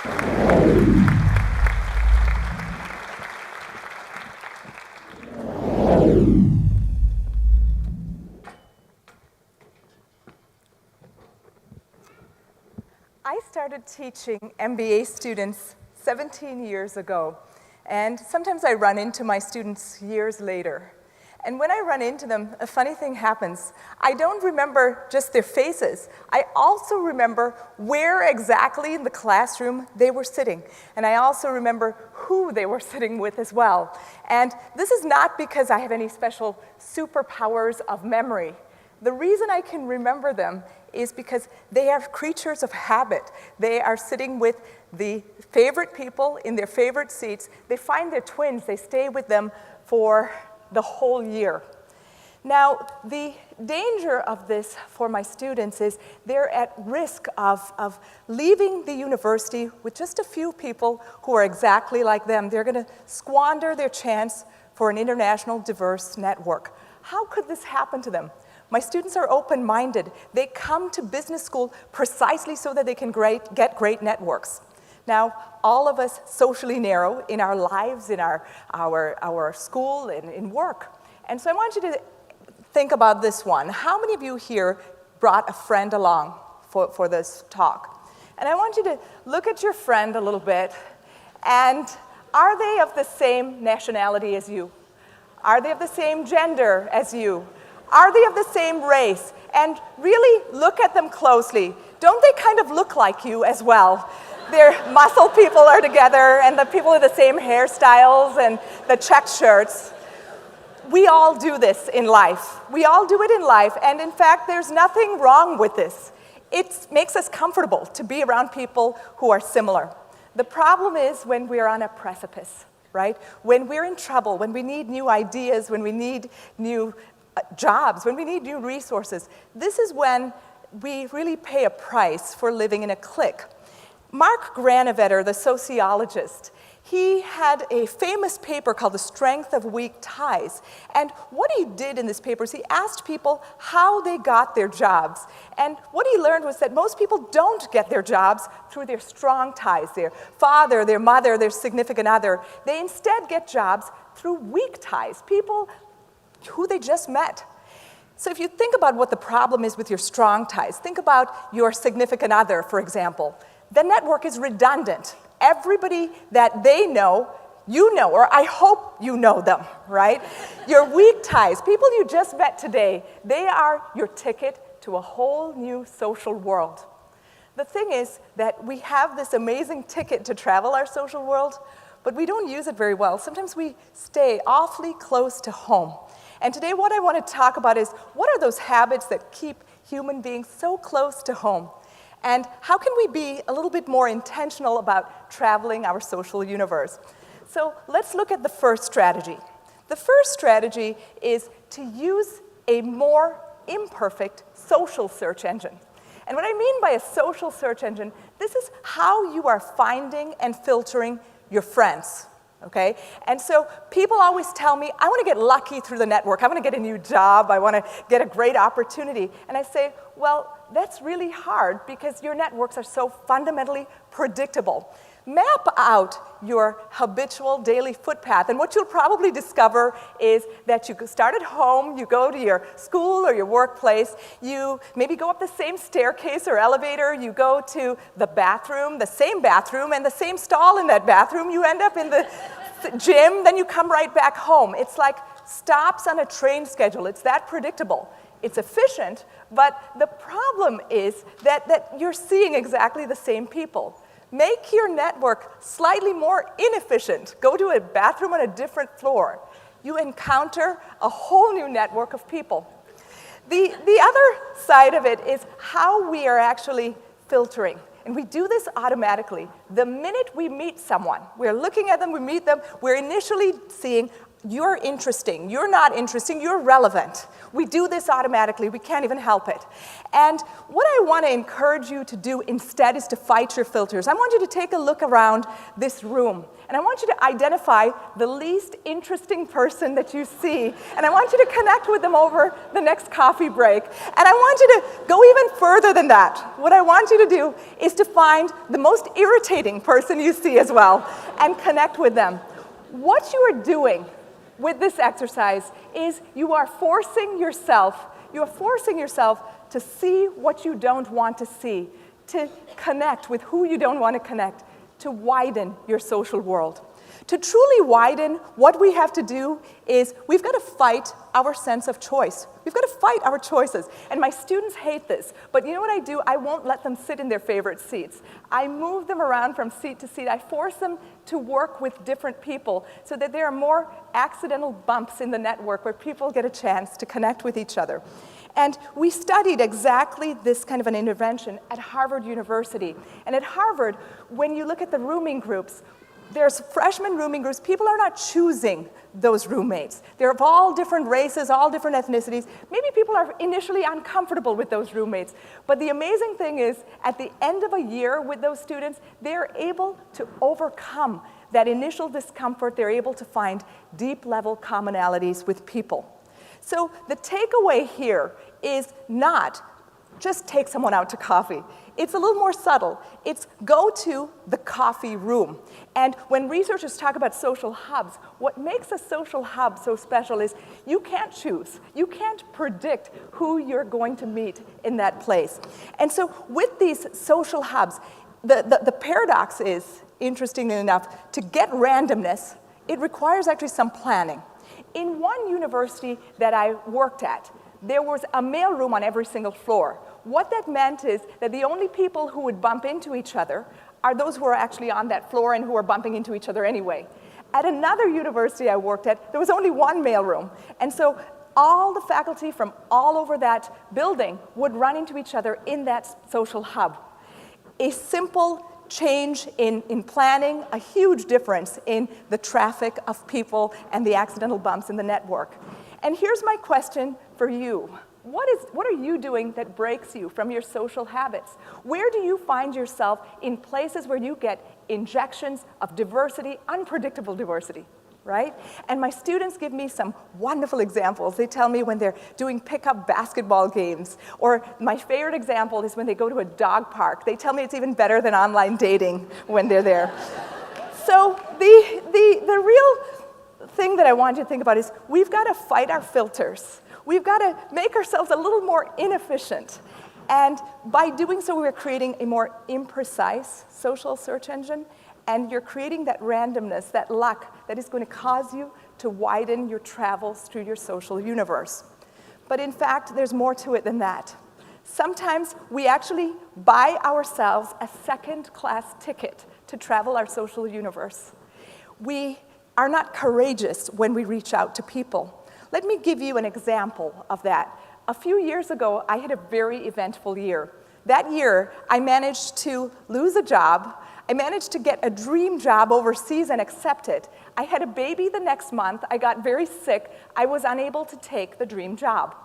I started teaching MBA students 17 years ago, and sometimes I run into my students years later. And when I run into them, a funny thing happens. I don't remember just their faces. I also remember where exactly in the classroom they were sitting. And I also remember who they were sitting with as well. And this is not because I have any special superpowers of memory. The reason I can remember them is because they are creatures of habit. They are sitting with the favorite people in their favorite seats. They find their twins. They stay with them for the whole year. Now, the danger of this for my students is they're at risk of leaving the university with just a few people who are exactly like them. They're going to squander their chance for an international diverse network. How could this happen to them? My students are open-minded. They come to business school precisely so that they can get great networks. Now, all of us socially narrow in our lives, in our school, and in work. And so I want you to think about this one. How many of you here brought a friend along for this talk? And I want you to look at your friend a little bit, and are they of the same nationality as you? Are they of the same gender as you? Are they of the same race? And really look at them closely. Don't they kind of look like you as well? Their muscle people are together, and the people with the same hairstyles and the checked shirts. We all do this in life. We all do it in life, and in fact, there's nothing wrong with this. It makes us comfortable to be around people who are similar. The problem is when we're on a precipice, right? When we're in trouble, when we need new ideas, when we need new jobs, when we need new resources. This is when we really pay a price for living in a clique. Mark Granovetter, the sociologist, he had a famous paper called The Strength of Weak Ties. And what he did in this paper is he asked people how they got their jobs. And what he learned was that most people don't get their jobs through their strong ties, their father, their mother, their significant other. They instead get jobs through weak ties, people who they just met. So if you think about what the problem is with your strong ties, think about your significant other, for example. The network is redundant. Everybody that they know, you know, or I hope you know them, right? Your weak ties, people you just met today, they are your ticket to a whole new social world. The thing is that we have this amazing ticket to travel our social world, but we don't use it very well. Sometimes we stay awfully close to home. And today what I want to talk about is what are those habits that keep human beings so close to home? And how can we be a little bit more intentional about traveling our social universe? So let's look at the first strategy. The first strategy is to use a more imperfect social search engine. And what I mean by a social search engine, this is how you are finding and filtering your friends. Okay? And so people always tell me, I want to get lucky through the network. I want to get a new job. I want to get a great opportunity. And I say, well, that's really hard because your networks are so fundamentally predictable. Map out your habitual daily footpath, and what you'll probably discover is that you start at home, you go to your school or your workplace, you maybe go up the same staircase or elevator, you go to the bathroom, the same bathroom, and the same stall in that bathroom, you end up in the gym, then you come right back home. It's like stops on a train schedule. It's that predictable. It's efficient, but the problem is that you're seeing exactly the same people. Make your network slightly more inefficient. Go to a bathroom on a different floor. You encounter a whole new network of people. The other side of it is how we are actually filtering. And we do this automatically. The minute we meet someone, we're looking at them, we meet them, we're initially seeing, you're interesting, you're not interesting, you're relevant. We do this automatically, we can't even help it. And what I want to encourage you to do instead is to fight your filters. I want you to take a look around this room, and I want you to identify the least interesting person that you see, and I want you to connect with them over the next coffee break. And I want you to go even further than that. What I want you to do is to find the most irritating person you see as well, and connect with them. What you are doing with this exercise is you are forcing yourself to see what you don't want to see, to connect with who you don't want to connect, to widen your social world. To truly widen, what we have to do is we've got to fight our sense of choice. We've got to fight our choices. And my students hate this, but you know what I do? I won't let them sit in their favorite seats. I move them around from seat to seat. I force them to work with different people so that there are more accidental bumps in the network where people get a chance to connect with each other. And we studied exactly this kind of an intervention at Harvard University. And at Harvard, when you look at the rooming groups, there's freshman rooming groups. People are not choosing those roommates. They're of all different races, all different ethnicities. Maybe people are initially uncomfortable with those roommates. But the amazing thing is, at the end of a year with those students, they're able to overcome that initial discomfort. They're able to find deep-level commonalities with people. So the takeaway here is not just take someone out to coffee. It's a little more subtle. It's go to the coffee room. And when researchers talk about social hubs, what makes a social hub so special is you can't choose. You can't predict who you're going to meet in that place. And so with these social hubs, the paradox is, interestingly enough, to get randomness, it requires actually some planning. In one university that I worked at, there was a mailroom on every single floor. What that meant is that the only people who would bump into each other are those who are actually on that floor and who are bumping into each other anyway. At another university I worked at, there was only one mailroom. And so all the faculty from all over that building would run into each other in that social hub. A simple change in planning, a huge difference in the traffic of people and the accidental bumps in the network. And here's my question for you. What are you doing that breaks you from your social habits? Where do you find yourself in places where you get injections of diversity, unpredictable diversity, right? And my students give me some wonderful examples. They tell me when they're doing pickup basketball games, or my favorite example is when they go to a dog park. They tell me it's even better than online dating when they're there. So the real thing that I want you to think about is we've got to fight our filters. We've got to make ourselves a little more inefficient. And by doing so, we're creating a more imprecise social search engine, and you're creating that randomness, that luck, that is going to cause you to widen your travels through your social universe. But in fact, there's more to it than that. Sometimes we actually buy ourselves a second-class ticket to travel our social universe. We are not courageous when we reach out to people. Let me give you an example of that. A few years ago, I had a very eventful year. That year, I managed to lose a job. I managed to get a dream job overseas and accept it. I had a baby the next month. I got very sick. I was unable to take the dream job.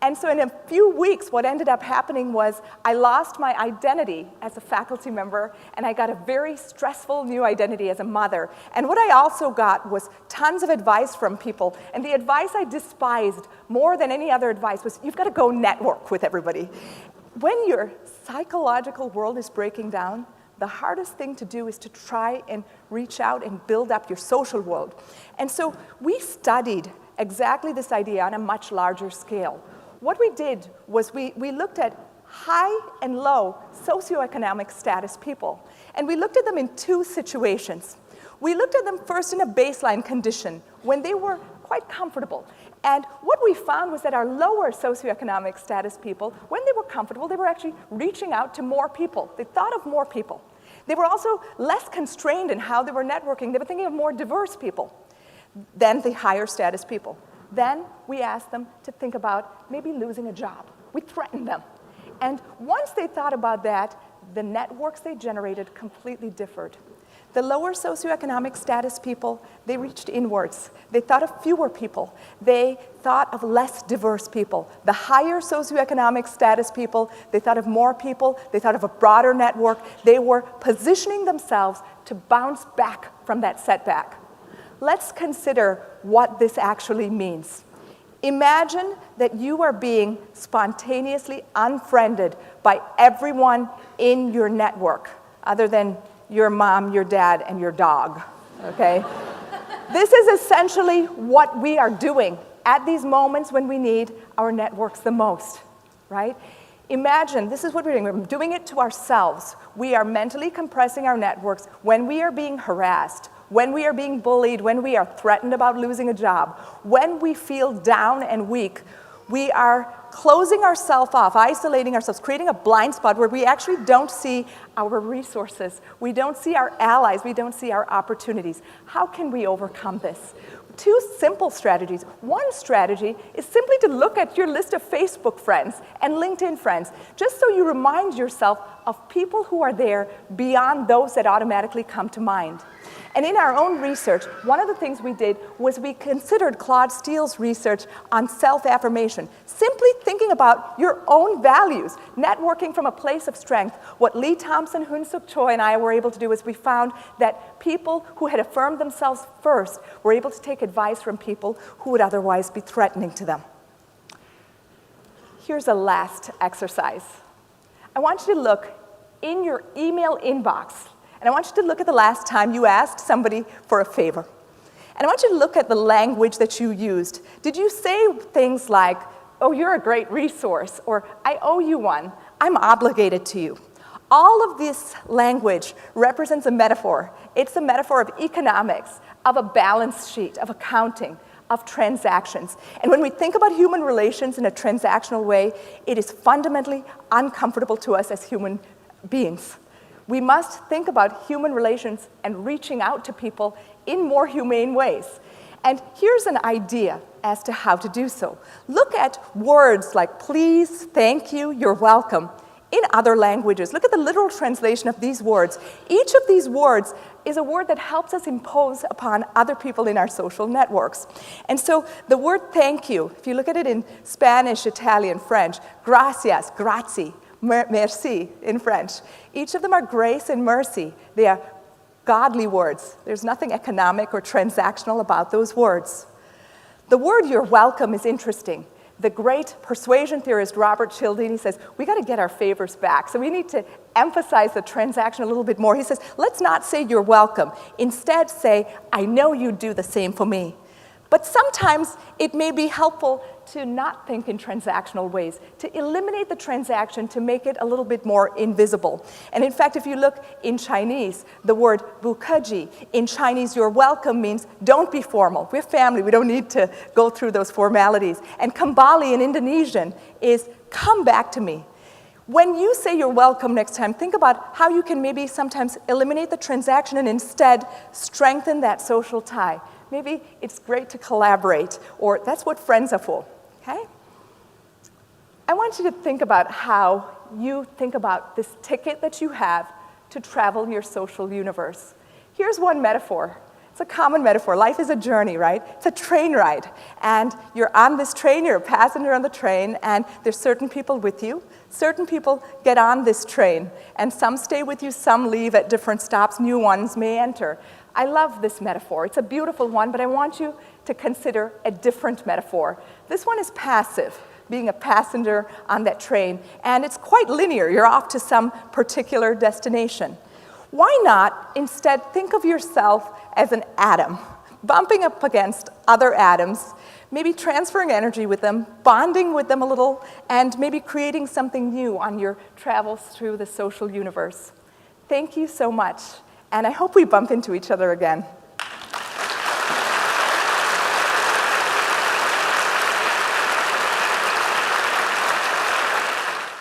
And so in a few weeks, what ended up happening was I lost my identity as a faculty member, and I got a very stressful new identity as a mother. And what I also got was tons of advice from people. And the advice I despised more than any other advice was, you've got to go network with everybody. When your psychological world is breaking down, the hardest thing to do is to try and reach out and build up your social world. And so we studied exactly this idea on a much larger scale. What we did was we looked at high and low socioeconomic status people. And we looked at them in two situations. We looked at them first in a baseline condition when they were quite comfortable. And what we found was that our lower socioeconomic status people, when they were comfortable, they were actually reaching out to more people. They thought of more people. They were also less constrained in how they were networking. They were thinking of more diverse people than the higher status people. Then we asked them to think about maybe losing a job. We threatened them. And once they thought about that, the networks they generated completely differed. The lower socioeconomic status people, they reached inwards. They thought of fewer people. They thought of less diverse people. The higher socioeconomic status people, they thought of more people. They thought of a broader network. They were positioning themselves to bounce back from that setback. Let's consider what this actually means. Imagine that you are being spontaneously unfriended by everyone in your network, other than your mom, your dad, and your dog, okay? This is essentially what we are doing at these moments when we need our networks the most, right? Imagine, this is what we're doing. We're doing it to ourselves. We are mentally compressing our networks when we are being harassed, when we are being bullied, when we are threatened about losing a job, when we feel down and weak. We are closing ourselves off, isolating ourselves, creating a blind spot where we actually don't see our resources. We don't see our allies. We don't see our opportunities. How can we overcome this? Two simple strategies. One strategy is simply to look at your list of Facebook friends and LinkedIn friends, just so you remind yourself of people who are there beyond those that automatically come to mind. And in our own research, one of the things we did was we considered Claude Steele's research on self-affirmation, simply thinking about your own values, networking from a place of strength. What Lee Thompson, Hoon-Suk Choi, and I were able to do is we found that people who had affirmed themselves first were able to take advice from people who would otherwise be threatening to them. Here's a last exercise. I want you to look in your email inbox. And I want you to look at the last time you asked somebody for a favor. And I want you to look at the language that you used. Did you say things like, oh, you're a great resource, or I owe you one, I'm obligated to you? All of this language represents a metaphor. It's a metaphor of economics, of a balance sheet, of accounting, of transactions. And when we think about human relations in a transactional way, it is fundamentally uncomfortable to us as human beings. We must think about human relations and reaching out to people in more humane ways. And here's an idea as to how to do so. Look at words like please, thank you, you're welcome in other languages. Look at the literal translation of these words. Each of these words is a word that helps us impose upon other people in our social networks. And so the word thank you, if you look at it in Spanish, Italian, French, gracias, grazie, merci in French. Each of them are grace and mercy. They are godly words. There's nothing economic or transactional about those words. The word you're welcome is interesting. The great persuasion theorist Robert Cialdini says, we got to get our favors back. So we need to emphasize the transaction a little bit more. He says, let's not say you're welcome. Instead say, I know you do the same for me. But sometimes it may be helpful to not think in transactional ways, to eliminate the transaction, to make it a little bit more invisible. And in fact, if you look in Chinese, the word bukeji, in Chinese, you're welcome means don't be formal. We're family, we don't need to go through those formalities. And kembali in Indonesian is come back to me. When you say you're welcome next time, think about how you can maybe sometimes eliminate the transaction and instead strengthen that social tie. Maybe it's great to collaborate, or that's what friends are for, okay? I want you to think about how you think about this ticket that you have to travel your social universe. Here's one metaphor. It's a common metaphor. Life is a journey, right? It's a train ride. And you're on this train, you're a passenger on the train, and there's certain people with you. Certain people get on this train, and some stay with you, some leave at different stops, new ones may enter. I love this metaphor. It's a beautiful one, but I want you to consider a different metaphor. This one is passive, being a passenger on that train, and it's quite linear. You're off to some particular destination. Why not instead think of yourself as an atom, bumping up against other atoms, maybe transferring energy with them, bonding with them a little, and maybe creating something new on your travels through the social universe. Thank you so much. And I hope we bump into each other again.